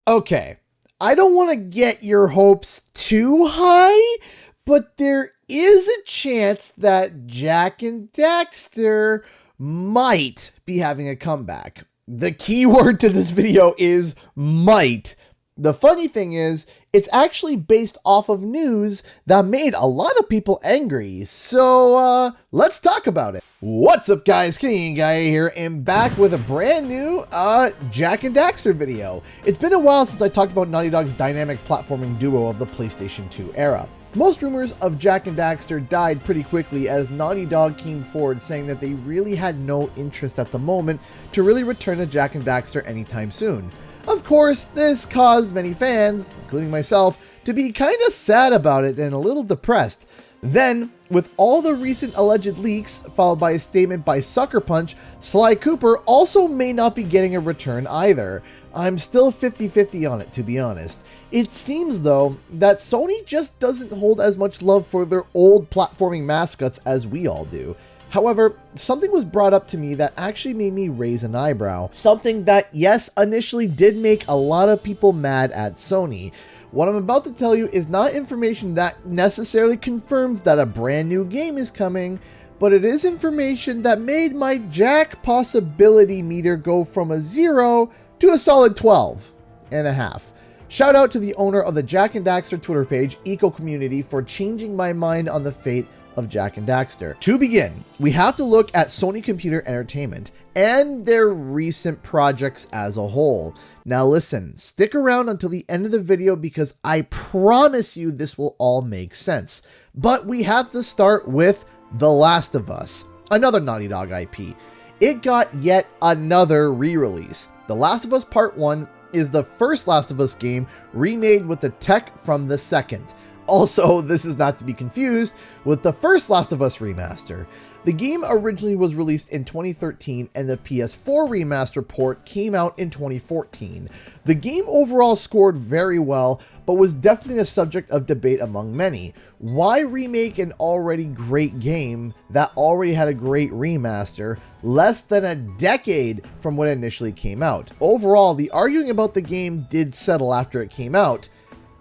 Okay, I don't want to get your hopes too high, but there is a chance that Jak and Daxter might be having a comeback. The key word to this video is might. The funny thing is, it's actually based off of news that made a lot of people angry, so let's talk about it. What's up guys, Canadian Guy here, and back with a brand new Jak and Daxter video. It's been a while since I talked about Naughty Dog's dynamic platforming duo of the PlayStation 2 era. Most rumors of Jak and Daxter died pretty quickly as Naughty Dog came forward saying that they really had no interest at the moment to really return to Jak and Daxter anytime soon. Of course, this caused many fans, including myself, to be kinda sad about it and a little depressed. Then, with all the recent alleged leaks, followed by a statement by Sucker Punch, Sly Cooper also may not be getting a return either. I'm still 50-50 on it, to be honest. It seems, though, that Sony just doesn't hold as much love for their old platforming mascots as we all do. However, something was brought up to me that actually made me raise an eyebrow. Something that, yes, initially did make a lot of people mad at Sony. What I'm about to tell you is not information that necessarily confirms that a brand new game is coming, but it is information that made my Jak possibility meter go from a 0 to a solid 12.5. Shout out to the owner of the Jak and Daxter Twitter page, Eco Community, for changing my mind on the fate of Jak and Daxter. To begin, we have to look at Sony Computer Entertainment and their recent projects as a whole. Now listen, stick around until the end of the video because I promise you this will all make sense. But we have to start with The Last of Us, another Naughty Dog IP. It got yet another re-release. The Last of Us Part 1 is the first Last of Us game remade with the tech from the second. Also, this is not to be confused with the first Last of Us remaster. The game originally was released in 2013 and the PS4 remaster port came out in 2014. The game overall scored very well, but was definitely a subject of debate among many. Why remake an already great game that already had a great remaster less than a decade from when it initially came out? Overall, the arguing about the game did settle after it came out,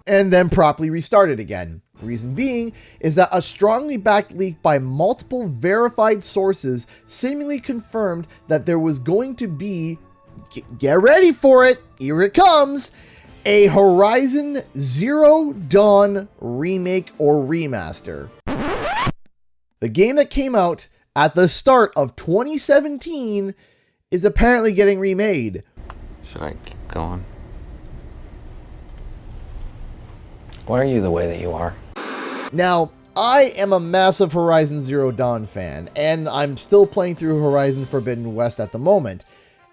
and then properly restarted again. Reason being is that a strongly backed leak by multiple verified sources seemingly confirmed that there was going to be, get ready for it, here it comes, a Horizon Zero Dawn remake or remaster. The game that came out at the start of 2017 is apparently getting remade. Should I keep going? Why are you the way that you are? Now, I am a massive Horizon Zero Dawn fan, and I'm still playing through Horizon Forbidden West at the moment,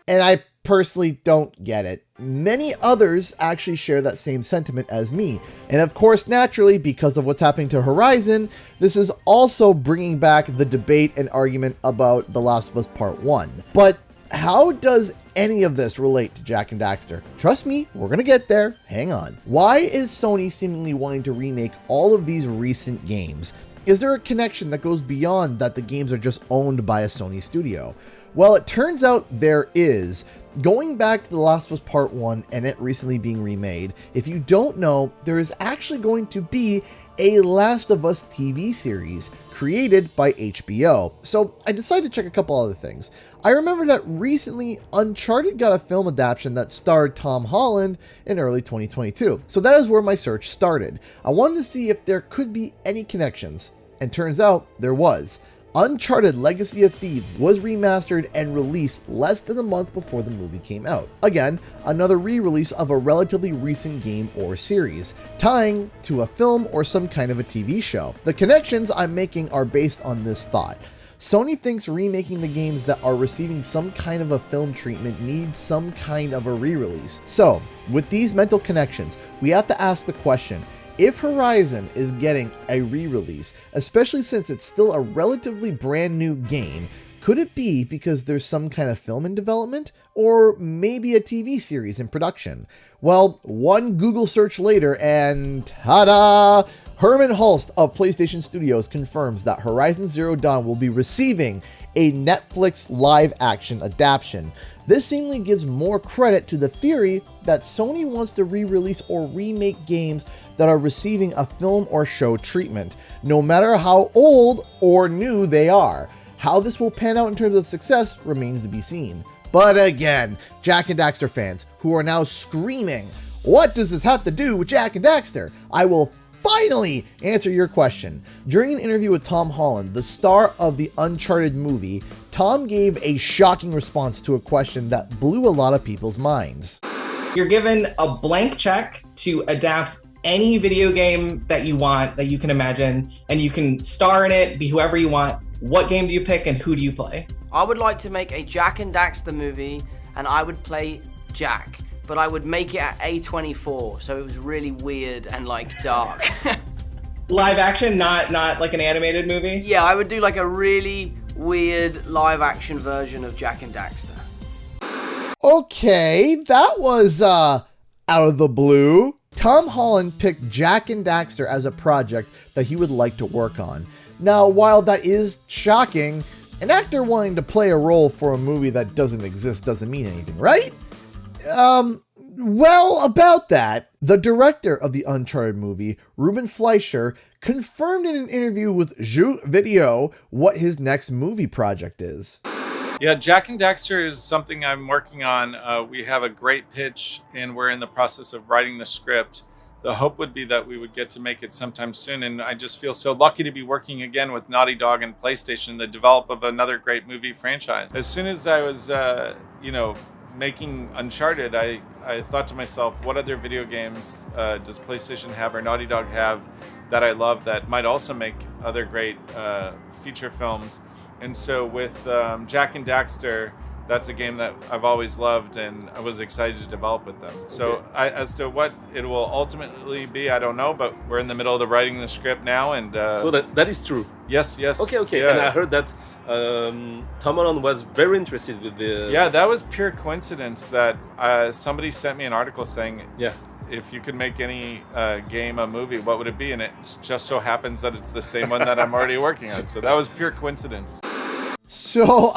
and I personally don't get it. Many others actually share that same sentiment as me, and of course, naturally, because of what's happening to Horizon, this is also bringing back the debate and argument about The Last of Us Part 1. But how does any of this relate to Jak and Daxter? Trust me, we're gonna get there. Hang on. Why is Sony seemingly wanting to remake all of these recent games? Is there a connection that goes beyond that the games are just owned by a Sony studio? Well, it turns out there is. Going back to The Last of Us Part 1 and it recently being remade, if you don't know, there is actually going to be a Last of Us TV series created by HBO. So I decided to check a couple other things. I remember that recently Uncharted got a film adaptation that starred Tom Holland in early 2022. So that is where my search started. I wanted to see if there could be any connections, and turns out there was. Uncharted Legacy of Thieves was remastered and released less than a month before the movie came out. Again, another re-release of a relatively recent game or series, tying to a film or some kind of a TV show. The connections I'm making are based on this thought. Sony thinks remaking the games that are receiving some kind of a film treatment needs some kind of a re-release. So, with these mental connections, we have to ask the question, if Horizon is getting a re-release, especially since it's still a relatively brand new game, could it be because there's some kind of film in development, or maybe a TV series in production? Well, one Google search later and ta-da! Herman Hulst of PlayStation Studios confirms that Horizon Zero Dawn will be receiving a Netflix live-action adaptation. This seemingly gives more credit to the theory that Sony wants to re-release or remake games that are receiving a film or show treatment, no matter how old or new they are. How this will pan out in terms of success remains to be seen. But again, Jak and Daxter fans who are now screaming, what does this have to do with Jak and Daxter? I will finally answer your question. During an interview with Tom Holland, the star of the Uncharted movie, Tom gave a shocking response to a question that blew a lot of people's minds. You're given a blank check to adapt any video game that you want, that you can imagine, and you can star in it, be whoever you want. What game do you pick and who do you play? I would like to make a Jak and Daxter movie, and I would play Jak, but I would make it at A24, so it was really weird and like dark. Live action, not like an animated movie? Yeah, I would do like a really weird live action version of Jak and Daxter. Okay, that was out of the blue. Tom Holland picked Jak and Daxter as a project that he would like to work on. Now, while that is shocking, an actor wanting to play a role for a movie that doesn't exist doesn't mean anything, right? Well, about that, the director of the Uncharted movie, Ruben Fleischer, confirmed in an interview with Jeux Video what his next movie project is. Yeah, Jak and Daxter is something I'm working on. We have a great pitch and we're in the process of writing the script. The hope would be that we would get to make it sometime soon, and I just feel so lucky to be working again with Naughty Dog and PlayStation, the develop of another great movie franchise. As soon as I was, making Uncharted, I thought to myself, what other video games does PlayStation have or Naughty Dog have that I love that might also make other great feature films? And so with Jak and Daxter, that's a game that I've always loved and I was excited to develop with them. So as to what it will ultimately be, I don't know, but we're in the middle of the writing the script now. And so that is true? Yes. Okay. Yeah. And I heard that Tom Holland was very interested with the... Yeah, that was pure coincidence that somebody sent me an article saying, if you could make any game a movie, what would it be? And it just so happens that it's the same one that I'm already working on. So that was pure coincidence. So,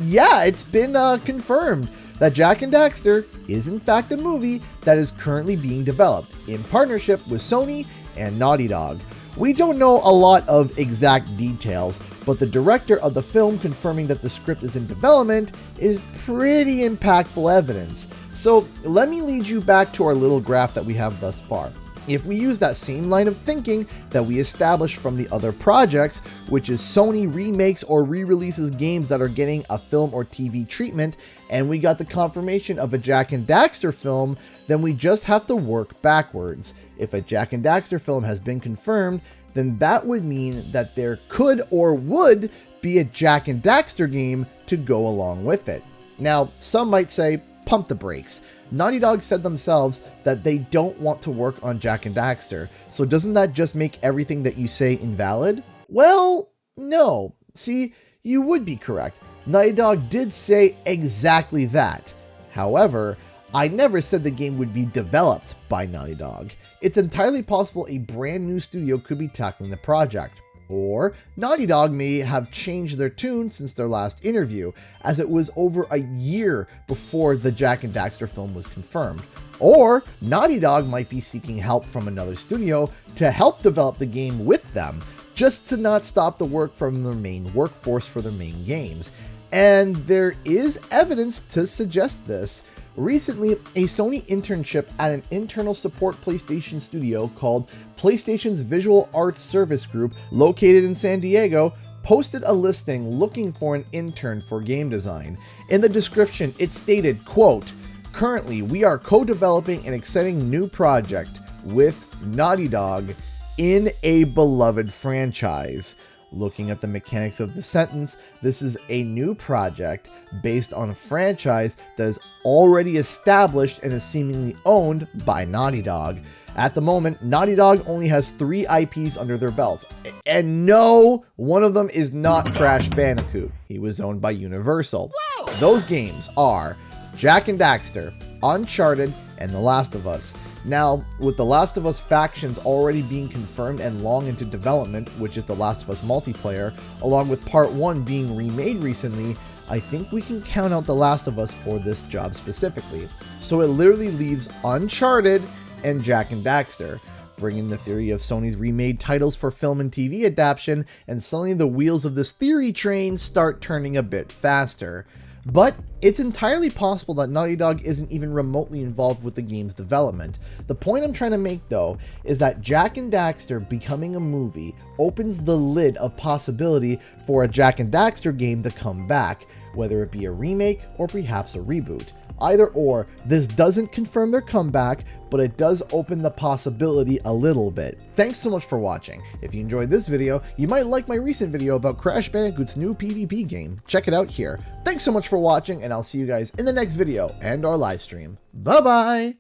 yeah, it's been confirmed that Jak and Daxter is in fact a movie that is currently being developed in partnership with Sony and Naughty Dog. We don't know a lot of exact details, but the director of the film confirming that the script is in development is pretty impactful evidence. So let me lead you back to our little graph that we have thus far. If we use that same line of thinking that we established from the other projects, which is Sony remakes or re-releases games that are getting a film or TV treatment, and we got the confirmation of a Jak and Daxter film, then we just have to work backwards. If a Jak and Daxter film has been confirmed, then that would mean that there could or would be a Jak and Daxter game to go along with it. Now, some might say, pump the brakes. Naughty Dog said themselves that they don't want to work on Jak and Daxter, so doesn't that just make everything that you say invalid? Well, no. See, you would be correct. Naughty Dog did say exactly that. However, I never said the game would be developed by Naughty Dog. It's entirely possible a brand new studio could be tackling the project. Or Naughty Dog may have changed their tune since their last interview, as it was over a year before the Jak and Daxter film was confirmed. Or Naughty Dog might be seeking help from another studio to help develop the game with them, just to not stop the work from their main workforce for their main games. And there is evidence to suggest this. Recently, a Sony internship at an internal support PlayStation studio called PlayStation's Visual Arts Service Group, located in San Diego, posted a listing looking for an intern for game design. In the description, it stated, quote, "Currently, we are co-developing an exciting new project with Naughty Dog in a beloved franchise." Looking at the mechanics of the sentence, this is a new project based on a franchise that is already established and is seemingly owned by Naughty Dog. At the moment, Naughty Dog only has 3 IPs under their belt. And no, one of them is not Crash Bandicoot. He was owned by Universal. Those games are Jak and Daxter, Uncharted, and The Last of Us. Now, with The Last of Us factions already being confirmed and long into development, which is The Last of Us multiplayer, along with Part 1 being remade recently, I think we can count out The Last of Us for this job specifically. So it literally leaves Uncharted and Jak and Daxter, bringing the theory of Sony's remade titles for film and TV adaptation, and suddenly the wheels of this theory train start turning a bit faster. But it's entirely possible that Naughty Dog isn't even remotely involved with the game's development. The point I'm trying to make, though, is that Jak and Daxter becoming a movie opens the lid of possibility for a Jak and Daxter game to come back, whether it be a remake or perhaps a reboot. Either or, this doesn't confirm their comeback, but it does open the possibility a little bit. Thanks so much for watching. If you enjoyed this video, you might like my recent video about Crash Bandicoot's new PvP game. Check it out here. Thanks so much for watching, and I'll see you guys in the next video and our live stream. Bye bye!